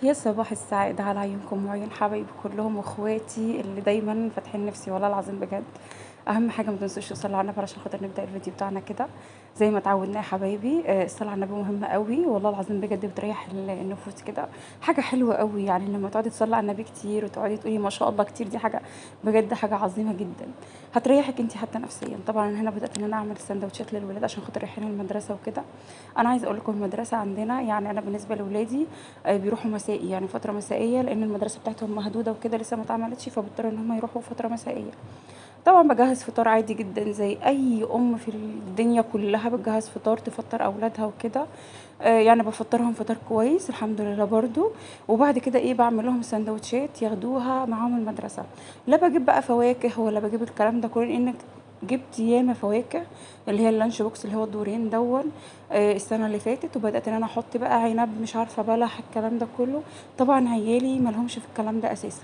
يا صباح السعادة على عيونكم وعيون حبايبي كلهم واخواتي اللي دايما فاتحين نفسي والله العظيم بجد. اهم حاجه ما تنسوش تصلوا على النبي علشان خاطر نبدا الفيديو بتاعنا كده زي ما اتعودنا يا حبايبي. الصلاه على النبي مهمه قوي والله العظيم بجد، بتريح النفوس كده. حاجه حلوه قوي يعني لما تقعدي تصلي على النبي كتير وتقعدي تقولي ما شاء الله كتير، دي حاجه بجد حاجه عظيمه جدا. هتريحك انت حتى نفسيا. طبعا هنا بدات ان انا اعمل سندوتشات للولاد عشان خاطر رايحين المدرسه وكده. انا عايزه اقول لكم المدرسه عندنا يعني انا بالنسبه لاولادي بيروحوا مسائي، يعني فتره مسائيه لان المدرسه بتاعتهم مهدوده وكده لسه ما اتعملتش، فبيضطروا ان هم يروحوا فتره مسائيه. طبعا بجهز فطار عادي جدا زي اي ام في الدنيا كلها بتجهز فطار تفطر اولادها وكده. يعني بفطرهم فطار كويس الحمد لله برضو. وبعد كده ايه بعمل لهم سندوتشات ياخدوها معاهم المدرسه. لا بجيب بقى فواكه ولا بجيب الكلام ده كله لانك جبت ياما فواكه اللي هي اللانش بوكس اللي هو الدورين دون. السنه اللي فاتت وبدات ان انا احط بقى عنب مش عارفه بلح الكلام ده كله. طبعا عيالي ملهمش في الكلام ده اساسا.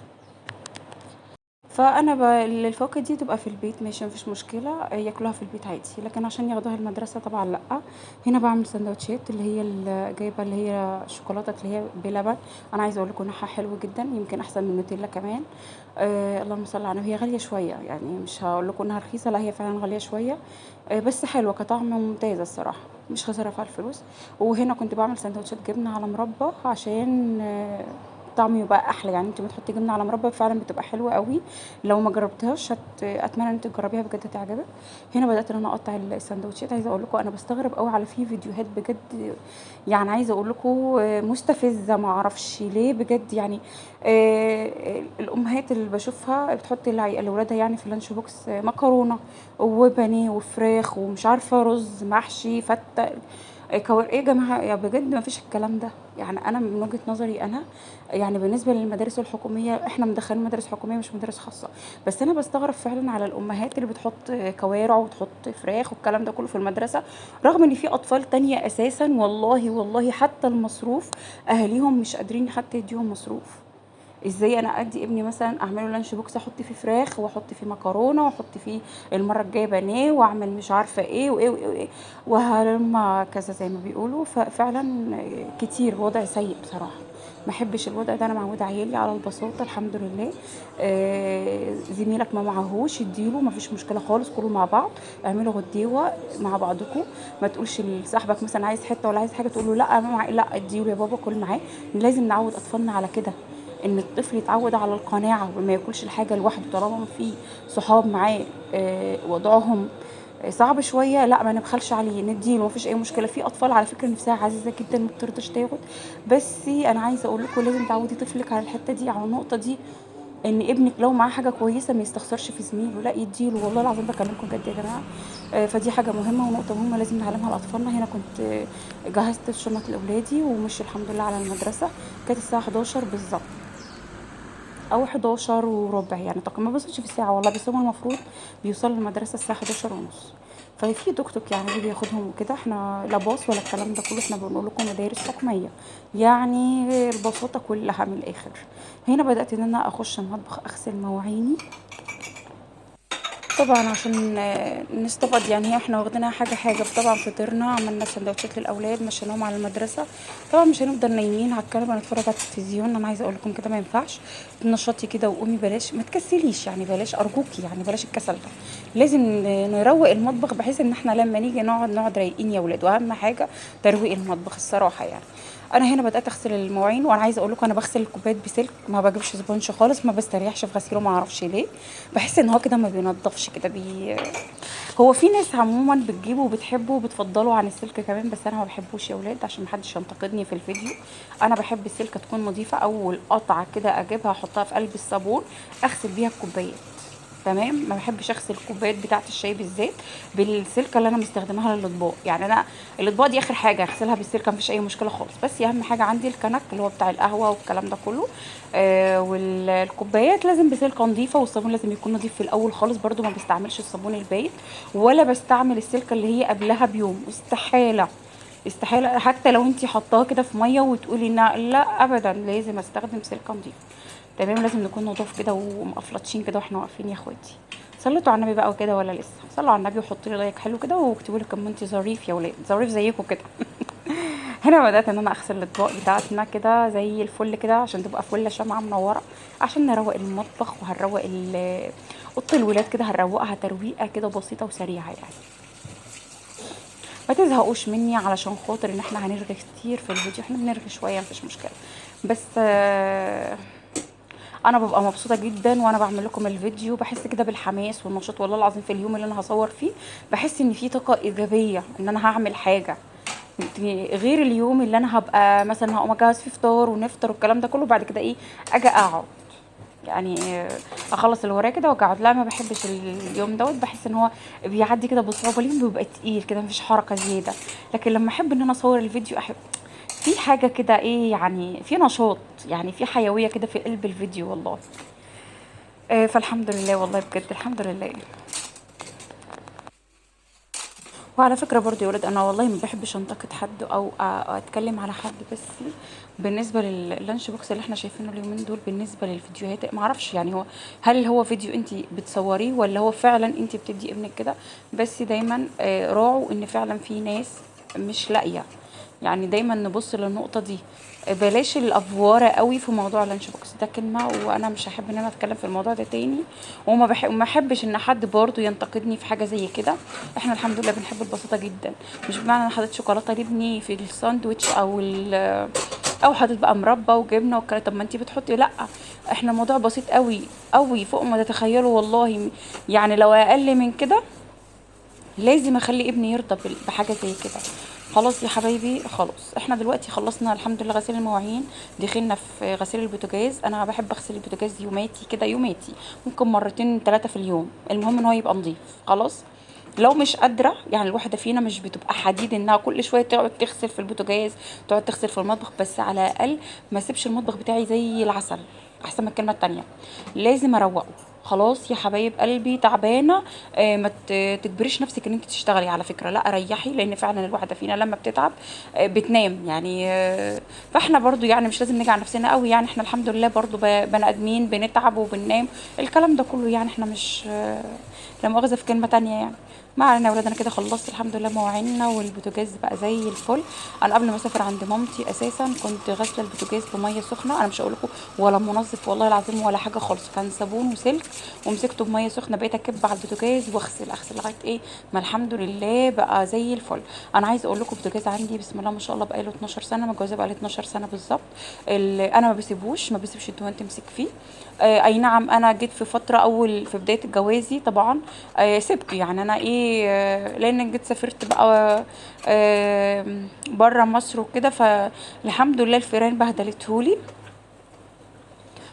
فانا الفواكه دي تبقى في البيت ماشي مفيش مشكله، ياكلوها في البيت عادي، لكن عشان ياخدوها المدرسه طبعا لا. هنا بعمل سندوتشات اللي هي جايبه اللي هي الشوكولاته اللي هي بلبن. انا عايزه اقول لكم نوعها حلو جدا يمكن احسن من النوتيلا كمان. اللهم صل على النبي، هي غاليه شويه يعني مش هقول لكم انها رخيصه، لا هي فعلا غاليه شويه. بس حلوه كطعم ممتازه الصراحه، مش خساره في الفلوس. وهنا كنت بعمل سندوتشات جبنه على مربى عشان طعمه يبقى احلى، يعني انت بتحطي جبنه على مربى فعلا بتبقى حلوه قوي. لو ما جربتهاش اتمنى ان انت تجربيها بجد هتعجبك. هنا بدات ان انا اقطع السندوتشات. عايزه اقول لكم انا بستغرب قوي على في فيديوهات بجد، يعني عايزه اقول لكم مستفزه ما اعرفش ليه بجد يعني. الامهات اللي بشوفها بتحط لاولادها يعني في اللانش بوكس مكرونه وبانيه وفراخ ومش عارفه رز محشي فته. ايه يا جماعه يا بجد ما فيش الكلام ده. يعني انا من وجهه نظري انا، يعني بالنسبه للمدارس الحكوميه احنا مدخلين مدارس حكوميه مش مدارس خاصه. بس انا بستغرب فعلا على الامهات اللي بتحط كوارع وتحط فراخ والكلام ده كله في المدرسه، رغم ان في اطفال تانية اساسا والله والله حتى المصروف اهاليهم مش قادرين حتى يديهم مصروف. ازاي انا ادي ابني مثلا اعمله لانش بوكس احط فيه فراخ واحط فيه مكرونه واحط فيه المره الجايه بانيه واعمل مش عارفه ايه وايه وايه وايه وهلما كذا زي ما بيقولوا. ففعلا كتير وضع سيء بصراحه. ما احبش الوضع ده، انا معوده عيالي على البساطه الحمد لله. زميلك ما معهوش اديله ما فيش مشكله خالص، كلوا مع بعض اعملوا غديوه مع بعضكم. ما تقولش لصاحبك مثلا عايز حته ولا عايز حاجه تقول له لا لا اديله يا بابا كل معاه. لازم نعود اطفالنا على كده، ان الطفل يتعود على القناعه وما ياكلش الحاجه لوحده طالما في صحاب معاه وضعهم صعب شويه، لا ما نبخلش عليه نديله مفيش اي مشكله. في اطفال على فكره نفسها عزيزه جدا ما بترضاش تاخد. بس انا عايزه اقول لكم لازم تعودي طفلك على الحته دي على النقطه دي، ان ابنك لو معاه حاجه كويسه ما يستخسرش في زميله، لا يديله والله العظيم بكلمكم جد يا جماعه. فدي حاجه مهمه ونقطه مهمه لازم نعلمها لاطفالنا. هنا كنت جهزت الشنط لاولادي ومشي الحمد لله على المدرسه. كانت الساعه 11 بالظبط او 11 وربع، يعني تقريبا ما بوصلش في الساعه والله، بس هم المفروض بيوصلوا المدرسه الساعه 11 ونص. ففي توك توك يعني بيجي ياخدهم وكده. احنا لا باص ولا الكلام ده كله، احنا بنقول لكم مدارس حكوميه يعني البساطه كلها من الاخر. هنا بدات ان انا اخش المطبخ اغسل مواعيني طبعا عشان نستفاد، يعني احنا واخدينها حاجه حاجه. طبعا فطرنا عملنا سندوتشات للاولاد مشيناهم على المدرسه. طبعا مش هنفضل نايمين على الكنبه نتفرج على التلفزيون، انا عايزه اقول لكم كده ما ينفعش. تنشطي كده وقومي، بلاش ما تكسليش يعني بلاش ارجوكي يعني بلاش الكسل ده. لازم نروق المطبخ بحيث ان احنا لما نيجي نقعد رايقين يا ولاد، واهم حاجه ترويق المطبخ الصراحه يعني. انا هنا بدات اغسل المواعين، وانا عايزه اقول لكم انا بغسل الكوبايات بسلك ما بجيبش سبونج خالص، ما بستريحش في غسيله ما اعرفش ليه. بحس ان هو كده ما بينضفش كده هو في ناس عموما بتجيبه وبتحبه وبتفضله عن السلك كمان، بس انا ما بحبوش يا ولاد عشان محدش ينتقدني في الفيديو. انا بحب السلكه تكون نظيفه، اول قطعه كده اجيبها احطها في قلب الصابون اغسل بيها الكوبايات تمام. ما بحبش اغسل الكوبايات بتاعه الشاي بالذات بالسلكه اللي انا مستخدماها للاطباق. يعني انا الاطباق دي اخر حاجه اغسلها بالسلكه مفيش اي مشكله خالص، بس اهم حاجه عندي الكنك اللي هو بتاع القهوه والكلام ده كله. والكوبايات لازم بسلكه نظيفه، والصابون لازم يكون نظيف في الاول خالص برده. ما بستعملش الصابون البايت ولا بستعمل السلكه اللي هي قبلها بيوم، استحاله استحاله. حتى لو انتي حطاها كده في ميه وتقولي لا ابدا لازم استخدم سلكه نظيفه تمام. لازم نكون نضاف كده ومقفلطشين كده واحنا واقفين يا اخواتي. صليتوا على النبي بقى وكده ولا لسه؟ صلوا على النبي وحطوا لي لايك حلو كده واكتبوا لي كومنت ظريف يا ولاد، ظريف زيكم كده. هنا بدات ان انا اغسل الاطباق بتاعتنا كده زي الفل كده عشان تبقى فله شمعه منوره، عشان نروق المطبخ وهنروق اوضه الولاد كده، هنروقها ترويقه كده بسيطه وسريعه يعني. ما تزهقوش مني علشان خاطر ان احنا هنرغي كتير في الفيديو، احنا بنرغي شويه مفيش مشكله، بس انا ببقى مبسوطه جدا وانا بعمل لكم الفيديو، بحس كده بالحماس والنشاط والله العظيم. في اليوم اللي انا هصور فيه بحس ان في طاقه ايجابيه ان انا هعمل حاجه، غير اليوم اللي انا هبقى مثلا هقوم اجهز فيه فطار ونفطر والكلام ده كله، بعد كده ايه اجي اقعد يعني اخلص اللي ورايا كده واقعد. لا ما بحبش اليوم دوت، بحس ان هو بيعدي كده بصعوبه، اليوم بيبقى تقيل كده مفيش حركه زياده. لكن لما احب ان انا اصور الفيديو احب في حاجه كده ايه يعني، في نشاط يعني، في حيويه كده في قلب الفيديو والله. فالحمد لله والله بجد الحمد لله. وعلى فكرة برضو يا ولاد انا والله ما بحبش انتقد حد او اتكلم على حد، بس بالنسبة لللانش بوكس اللي احنا شايفينه اليومين دول، بالنسبة للفيديوهات ما اعرفش يعني هو هل هو فيديو انت بتصوريه ولا هو فعلا انت بتدي ابنك كده. بس دايما راعوا ان فعلا في ناس مش لاقية، يعني دايما نبص للنقطة دي. بلاش الافواره قوي في موضوع اللانش بوكس ده كلمه، وانا مش هحب ان انا اتكلم في الموضوع ده تاني، وما احبش ان حد برضو ينتقدني في حاجه زي كده. احنا الحمد لله بنحب البساطه جدا، مش بمعنى انا حطيت شوكولاته لابني في الساندوتش او حطيت بقى مربى وجبنه والكلام، طب ما انتي بتحطي، لا احنا الموضوع بسيط قوي قوي فوق ما تتخيلوا والله. يعني لو اقل من كده لازم اخلي ابني يرضى بحاجه زي كده. خلاص يا حبايبي، خلاص احنا دلوقتي خلصنا الحمد لله غسيل المواعين، دخلنا في غسيل البوتاجاز. انا بحب اغسل البوتاجاز يوماتي كده، يوماتي ممكن مرتين ثلاثه في اليوم، المهم ان هو يبقى نظيف خلاص. لو مش قادره يعني، الواحده فينا مش بتبقى حديد انها كل شويه تقعد تغسل في البوتاجاز، تقعد تغسل في المطبخ، بس على الاقل ما اسيبش المطبخ بتاعي زي العسل، احسن من الكلمه التانية. لازم اروقه. خلاص يا حبايب قلبي تعبانه، ما تجبريش نفسك ان انت تشتغلي على فكره، لا ريحي، لان فعلا الواحده فينا لما بتتعب بتنام يعني. فاحنا برضو يعني مش لازم نيجي على نفسنا قوي يعني، احنا الحمد لله برضو بني ادمين بنتعب وبننام، الكلام ده كله يعني احنا مش لا مؤاخذه في كلمه تانية يعني. ما علينا يا ولاد، انا كده خلصت الحمد لله مواعيننا، والبوتاجاز بقى زي الفل. انا قبل ما اسافر عند مامتي اساسا كنت غاسله البوتاجاز بميه سخنه، انا مش هقول لكم ولا منظف والله العظيم ولا حاجه خالص، كان صابون وسلك ومسكته بميه سخنه، بقيت اكب على البوتاجاز واغسل لغايه ايه ما الحمد لله بقى زي الفل. انا عايزه اقول لكم البوتاجاز عندي بسم الله ما شاء الله بقاله 12 سنه، متجوزه بقالي 12 سنه بالظبط. انا ما بسيبش الدهون تمسك فيه. اي نعم انا جيت في فتره اول في بدايه جوازي طبعا سبته يعني، انا ايه لان جيت سافرت بقى بره مصر وكده، فالحمد لله الفيران بهدلتهولي.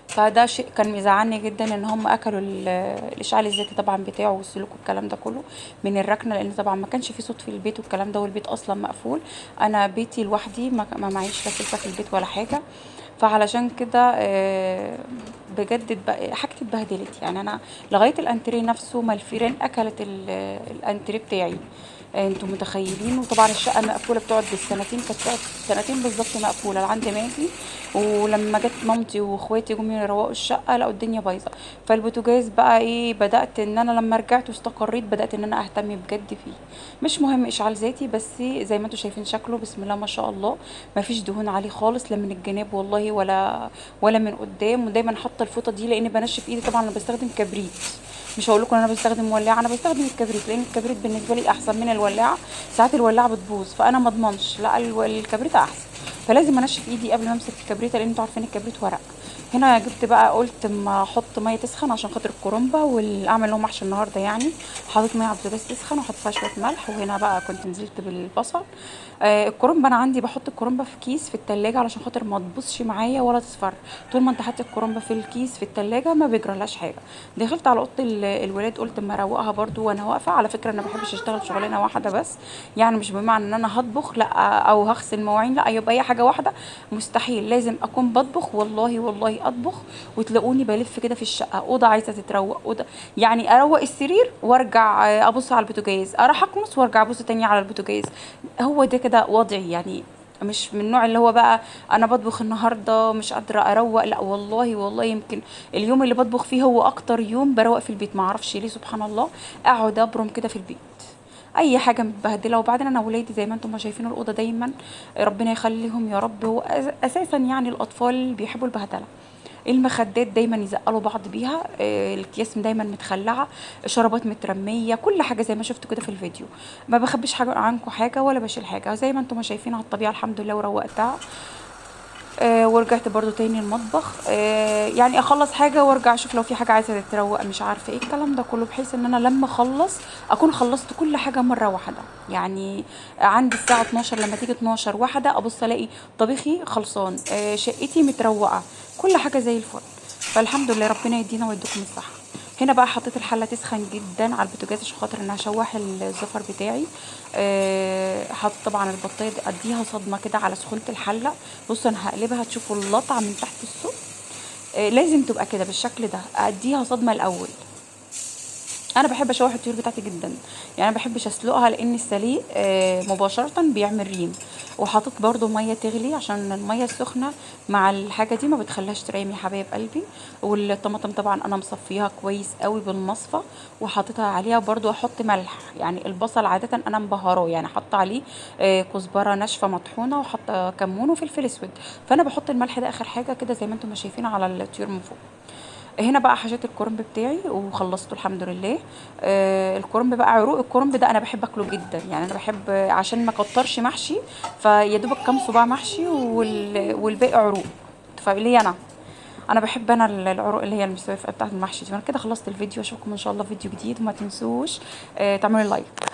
فده شيء كان مزعلني جدا ان هم اكلوا الاشعال الذاتي طبعا بتاعه والسلوك والكلام ده كله من الركنه، لان طبعا ما كانش في صوت في البيت والكلام ده، والبيت اصلا مقفول. انا بيتي لوحدي، ما معيش لا سلفه في البيت ولا حاجه. فعلشان كده بجد حاجتي اتبهدلت يعني. انا لغايه الانتريه نفسه ما الفيران اكلت الانتريه بتاعي. انتوا متخيلين؟ وطبعا الشقه مقفوله بتقعد بالسنتين، كانت بتقعد سنتين بالظبط مقفوله لعند ما اجي. ولما جت مامتي واخواتي جم يروقوا الشقه لقوا الدنيا بايظه. فالبوتاجاز بقى ايه، بدات ان انا لما رجعت واستقريت بدات ان انا اهتم بجد فيه. مش مهم اشعال ذاتي، بس زي ما انتوا شايفين شكله بسم الله ما شاء الله، ما فيش دهون عليه خالص، لا من الجناب والله ولا من قدام. ودايما حاطه الفوطه دي لاني بنشف ايدي، طبعا انا بستخدم كبريت، مش هقول لكم انا بستخدم ولاعه، انا بستخدم الكبريت لان الكبريت بالنسبه لي احسن من الولاعه. ساعات الولاعه بتبوظ فانا ما اضمنش، لا الكبريت احسن. فلازم انشف ايدي قبل ما امسك الكبريت، لان انتوا عارفين الكبريت ورق. هنا جبت بقى قلت اما احط ميه تسخن عشان خاطر الكرنبه واعمل لهم محشي النهارده يعني. حطيت ميه على البوتاجاز تسخن وحطيت فيها شويه ملح، وهنا بقى كنت نزلت بالبصل. الكرنبه انا عندي بحط الكرنبه في كيس في التلاجة علشان خاطر ما تبصش معايا ولا تصفر. طول ما انت حاطط الكرنبه في الكيس في التلاجة ما بيجرالهاش حاجه. دخلت على اوضه الولاد قلت اما اروقها برضو وانا واقفه. على فكره انا ما بحبش اشتغل شغلانه واحده بس، يعني مش بمعنى ان انا هطبخ لا او هغسل مواعين لا، يبقى هي حاجه واحده مستحيل. لازم اكون بطبخ والله والله اطبخ، وتلاقوني بلف كده في الشقه، اوضه عايزه تتروق، اوضه يعني اروق السرير وارجع ابص على البوتاجاز، اروح اكنس وارجع ابص تاني على البوتاجاز. هو ده كده وضعي يعني. مش من النوع اللي هو بقى انا بطبخ النهارده مش قادره اروق، لا والله والله يمكن اليوم اللي بطبخ فيه هو اكتر يوم بروق في البيت، ما اعرفش ليه سبحان الله. اقعد ابرم كده في البيت، اي حاجه متبهدله. وبعدين انا ولادي زي ما انتم ما شايفين الاوضه دايما ربنا يخليهم يا رب، هو اساسا يعني الاطفال بيحبوا البهدله. المخدات دايما يزقلوا بعض بيها، الاكياس دايما متخلعه، شرابات مترميه، كل حاجه زي ما شفتوا كده في الفيديو. ما بخبيش حاجه عنكم حاجه ولا بشيل حاجه، زي ما انتم ما شايفين على الطبيعه الحمد لله وروقتها. ورجعت برضو تاني المطبخ، يعني اخلص حاجه وارجع اشوف لو في حاجه عايزه تتروق، مش عارفه ايه الكلام ده كله، بحيث ان انا لما اخلص اكون خلصت كل حاجه مره واحده. يعني عندي الساعه 12، لما تيجي 12 واحده ابص الاقي طبيخي خلصان، شقتي متروقه، كل حاجه زي الفل. فالحمد لله ربنا يدينا ويديكم الصحه. هنا بقى حطيت الحله تسخن جدا على البوتاجاز عشان خاطر ان هشوح الزفر بتاعي. حطيت طبعا البطايه دي اديها صدمه كده على سخونه الحله. بصوا انا هقلبها تشوفوا اللطعه من تحت الصوت. لازم تبقى كده بالشكل ده، اديها صدمه الاول. انا بحب اشوح الطيور بتاعتي جدا، يعني ما بحبش اسلقها لان السليق مباشره بيعمل ريم. وحطيت برضو ميه تغلي عشان الميه السخنه مع الحاجه دي ما بتخليهاش تريم يا حبايب قلبي. والطماطم طبعا انا مصفيها كويس قوي بالمصفى وحطيتها عليها. برضو احط ملح، يعني البصل عاده انا مبهراه، يعني حط عليه كزبره ناشفه مطحونه وحط كمون وفلفل اسود. فانا بحط الملح ده اخر حاجه كده زي ما انتم ما شايفين على الطيور من فوق. هنا بقى حشيت الكرنب بتاعي وخلصته الحمد لله. الكرنب بقى، عروق الكرنب ده انا بحب اكله جدا، يعني انا بحب عشان ما كترش محشي، فيا دوبك كام صباع محشي والباقي عروق. فليه انا بحب انا العروق اللي هي المسويه بتاعت المحشي دي. وانا كده خلصت الفيديو، اشوفكم ان شاء الله في فيديو جديد، وما تنسوش تعملوا لايك.